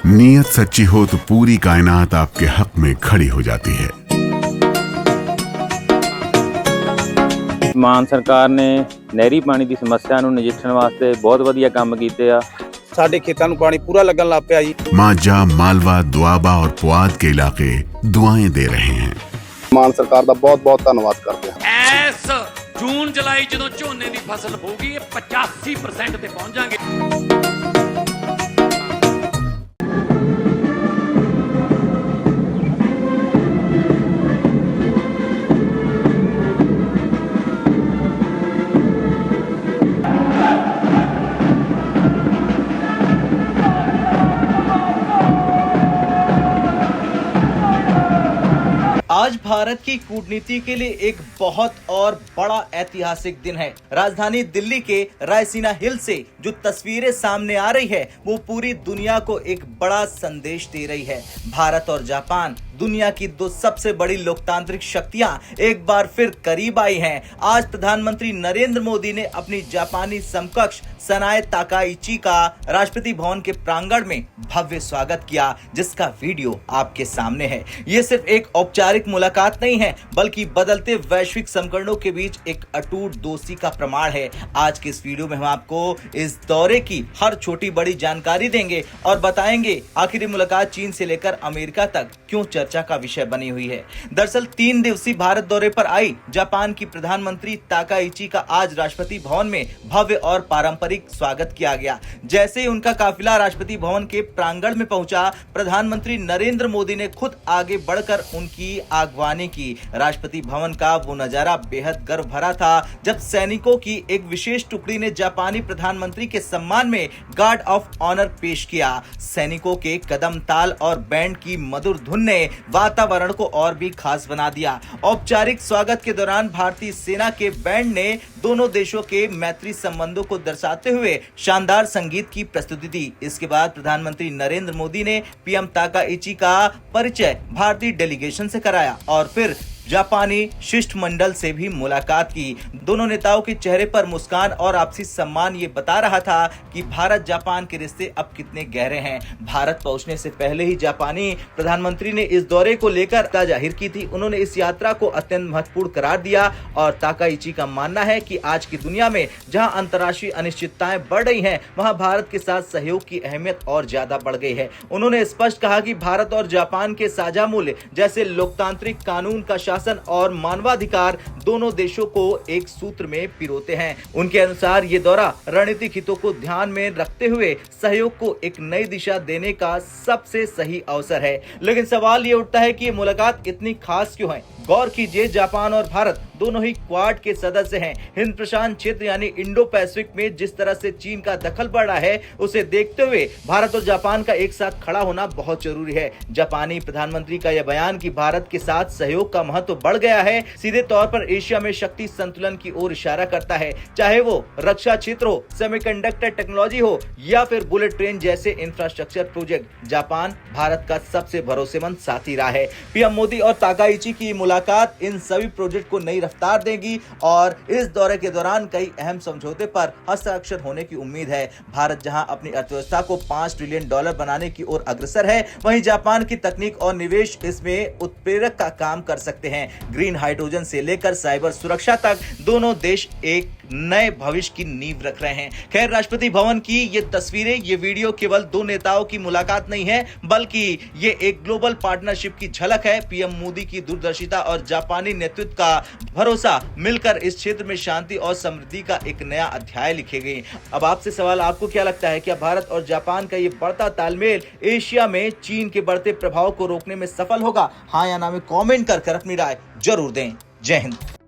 नीयत सच्ची हो तो पूरी कायनात आपके हक में खड़ी हो जाती है। ਮਾਨ ਸਰਕਾਰ ਨੇ ਨਹਿਰੀ ਪਾਣੀ ਦੀ ਸਮੱਸਿਆ ਨੂੰ ਨਜਿੱਠਣ ਵਾਸਤੇ ਬਹੁਤ ਵਧੀਆ ਕੰਮ ਕੀਤੇ ਆ। ਸਾਡੇ ਖੇਤਾਂ ਨੂੰ ਪਾਣੀ ਪੂਰਾ ਲੱਗਣ ਲੱਗ ਪਿਆ ਜੀ। मांझा, मालवा, दुआबा और पुआध के इलाके दुआएं दे रहे हैं। ਮਾਨ ਸਰਕਾਰ ਦਾ ਬਹੁਤ ਬਹੁਤ ਧੰਨਵਾਦ ਕਰਦੇ ਹਾਂ। ਇਸ ਜੂਨ ਜੁਲਾਈ ਜਦੋਂ ਝੋਨੇ ਦੀ ਫਸਲ ਹੋਊਗੀ ਇਹ 85% ਤੇ ਪਹੁੰਚ ਜਾਾਂਗੇ। आज भारत की कूटनीति के लिए एक बहुत और बड़ा ऐतिहासिक दिन है। राजधानी दिल्ली के रायसीना हिल से जो तस्वीरें सामने आ रही है वो पूरी दुनिया को एक बड़ा संदेश दे रही है। भारत और जापान दुनिया की दो सबसे बड़ी लोकतांत्रिक शक्तियां एक बार फिर करीब आई हैं। आज प्रधानमंत्री नरेंद्र मोदी ने अपनी जापानी समकक्ष सनाए ताकाइची का राष्ट्रपति भवन के प्रांगण में भव्य स्वागत किया, जिसका वीडियो आपके सामने है। ये सिर्फ एक औपचारिक मुलाकात नहीं है बल्कि बदलते वैश्विक समीकरणों के बीच एक अटूट दोस्ती का प्रमाण है। आज के इस वीडियो में हम आपको इस दौरे की हर छोटी बड़ी जानकारी देंगे और बताएंगे आखिर मुलाकात चीन से लेकर अमेरिका तक क्यों चर्चा का विषय बनी हुई है। दरअसल 3 दिवसीय भारत दौरे पर आई जापान की प्रधानमंत्री ताकाइची का आज राष्ट्रपति भवन में भव्य और पारंपरिक स्वागत किया गया। जैसे ही उनका काफिला राष्ट्रपति भवन के प्रांगण में पहुंचा, प्रधानमंत्री नरेंद्र मोदी ने खुद आगे बढ़कर उनकी आगवानी की। राष्ट्रपति भवन का वो नजारा बेहद गर्व भरा था जब सैनिकों की एक विशेष टुकड़ी ने जापानी प्रधानमंत्री के सम्मान में गार्ड ऑफ ऑनर पेश किया। सैनिकों के कदम ताल और बैंड की मधुर धुन ने वातावरण को और भी खास बना दिया। औपचारिक स्वागत के दौरान भारतीय सेना के बैंड ने दोनों देशों के मैत्री संबंधों को दर्शाते हुए शानदार संगीत की प्रस्तुति दी। इसके बाद प्रधानमंत्री नरेंद्र मोदी ने पीएम ताकाइची का परिचय भारतीय डेलीगेशन से कराया और फिर जापानी शिष्टमंडल से भी मुलाकात की। दोनों नेताओं के चेहरे पर मुस्कान और आपसी सम्मान ये बता रहा था कि भारत जापान के रिश्ते अब कितने गहरे हैं। भारत पहुंचने से पहले ही जापानी प्रधानमंत्री ने इस दौरे को लेकर जाहिर की थी। उन्होंने इस यात्रा को अत्यंत महत्वपूर्ण करार दिया और ताकाइची का मानना है कि आज की दुनिया में जहां अंतर्राष्ट्रीय अनिश्चितताएं बढ़ रही हैं, वहां भारत के साथ सहयोग की अहमियत और ज्यादा बढ़ गई है। उन्होंने स्पष्ट कहा कि भारत और जापान के साझा मूल्य जैसे लोकतांत्रिक कानून का शासन और मानवाधिकार दोनों देशों को एक सूत्र में पिरोते हैं। उनके अनुसार ये दौरा रणनीतिक हितों को ध्यान में रखते हुए सहयोग को एक नई दिशा देने का सबसे सही अवसर है। लेकिन सवाल ये उठता है कि ये मुलाकात इतनी खास क्यों है। गौर कीजिए, जापान और भारत दोनों ही क्वाड के सदस्य हैं। हिंद प्रशांत क्षेत्र यानी इंडो पैसिफिक में जिस तरह से चीन का दखल बढ़ रहा है, उसे देखते हुए भारत और जापान का एक साथ खड़ा होना बहुत जरूरी है। जापानी प्रधानमंत्री का यह बयान कि भारत के साथ सहयोग का महत्व बढ़ गया है, सीधे तौर पर एशिया में शक्ति संतुलन की ओर इशारा करता है। चाहे वो रक्षा क्षेत्र हो, सेमीकंडक्टर टेक्नोलॉजी हो या फिर बुलेट ट्रेन जैसे इंफ्रास्ट्रक्चर प्रोजेक्ट, जापान भारत का सबसे भरोसेमंद साथी रहा है। पीएम मोदी और ताकाइची की मुलाकात इन सभी प्रोजेक्ट को नई रफ्तार देगी और इस दौरे के दौरान कई अहम समझौते पर हस्ताक्षर होने की उम्मीद है। भारत जहां अपनी अर्थव्यवस्था को $5 ट्रिलियन बनाने की ओर अग्रसर है, वहीं जापान की तकनीक और निवेश इसमें उत्प्रेरक का काम कर सकते हैं। ग्रीन हाइड्रोजन से लेकर साइबर सुरक्षा तक दोनों देश एक नए भविष्य की नींव रख रहे हैं। खैर, राष्ट्रपति भवन की ये तस्वीरें, ये वीडियो केवल दो नेताओं की मुलाकात नहीं है बल्कि ये एक ग्लोबल पार्टनरशिप की झलक है। पीएम मोदी की दूरदर्शिता और जापानी नेतृत्व का भरोसा मिलकर इस क्षेत्र में शांति और समृद्धि का एक नया अध्याय लिखेंगे। अब आपसे सवाल, आपको क्या लगता है, क्या भारत और जापान का ये बढ़ता तालमेल एशिया में चीन के बढ़ते प्रभाव को रोकने में सफल होगा? हाँ या ना में कमेंट कर अपनी राय जरूर दें। जय हिंद।